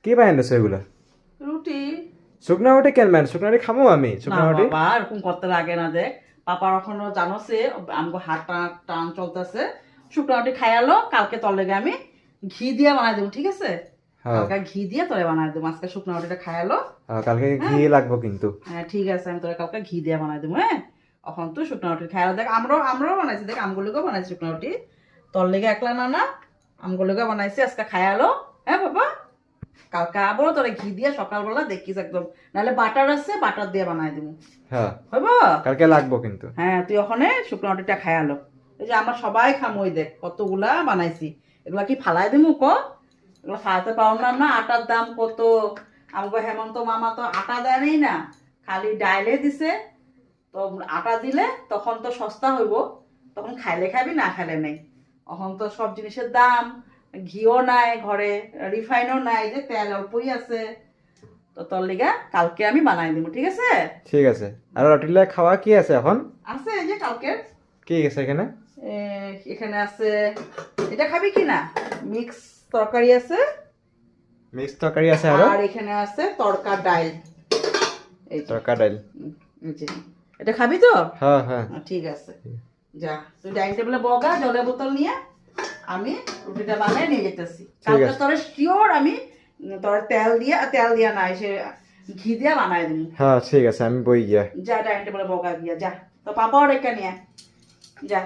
কি বানাই দিছো এগুলা? রুটি। শুকনা রুটি কেন বানাই? শুকনা রুটি খামো আমি। না শুকনা রুটি বাবা, এরকম করতে লাগে না। দেখ পাপার এখনো জানোসে আমগো হাত টান টান চলতেছে। শুকনো রুটি খাইয়ালো, কালকে তোর লেগে আমি ঘি দিয়ে বানাই দেবো, ঠিক আছে? হ্যাঁ কালকে ঘি দিয়ে তোরে বানাই দেবো। আজকে শুকনো রুটিটা খাইয়ালো। হ্যাঁ, কালকে ঘি হ্যাঁ লাগবো কিন্তু। হ্যাঁ ঠিক আছে, আমি তোরে কালকে ঘি দিয়ে বানাই দেবো। হ্যাঁ এখন তুই শুকনো রুটি খাইয়ালো। দেখ আমরাও বানাইছি, দেখ আমগুলোকেও বানাইছি শুকনো রুটি। তোর লেগে একলা না না, আমগুলোকেও বানাইছি। আজকে খাইয়ালো। হ্যাঁ বাবা, কালকে আবারও তোরে ঘি দিয়ে সকালবেলা দেখিস একদম। নাহলে বাটার আছে, বাটার দিয়ে বানাই দেবো। হ্যাঁ হইব? কালকে লাগবো কিন্তু। হ্যাঁ তুই ওখানে শুকনো রুটিটা খাইয়ালো। এই যে আমরা সবাই খামো, ওই দেখ কতগুলা বানাইছি। এগুলা কি ফালাই দিমু ক? এগুলো ফালাতে পারলাম না। আটার দাম কত! আমাকে হেমন্ত মামা তো আটা দেয়নি না, খালি ডাইলে দিছে। তো আটা দিলে তখন তো সস্তা হইব, তখন খাইলে খাবি, না খাইলে নেই। এখন তো সব জিনিসের দাম। ঘিও নাই ঘরে, রিফাইনও নাই, যে তেল অল্পই আছে। তো তোর লিগা কালকে আমি বানাই দিব, ঠিক আছে? ঠিক আছে। আর রুটিলা খাওয়া কি আছে এখন? আছে এই যে কালকের। কি আছে এখানে? এখানে আছে, এটা খাবি কি না? মিক্স তরকারি আছে। মিক্স তরকারি আছে আরো? আর এখানে আছে তড়কা ডাইল। এই যে, তরকা ডাল। এই যে। এটা খাবি তো? হ্যাঁ হ্যাঁ। ঠিক আছে, যা তুই ডাইনিং টেবিলে বগা, জলের বোতল নিয়ে। আমি রুটিটা বানাই নিয়ে যেতেছি। ঠিক কালকে আছে। তোর শিওর আমি তোর তেল দিয়া নাই, সে ঘি দিয়া বানাই দিবি। হ্যাঁ ঠিক আছে, আমি বই গিয়া। যা ডাইনিং টেবিলে বগা গিয়া যা। তো পাপাও রেখে নিয়ে যা।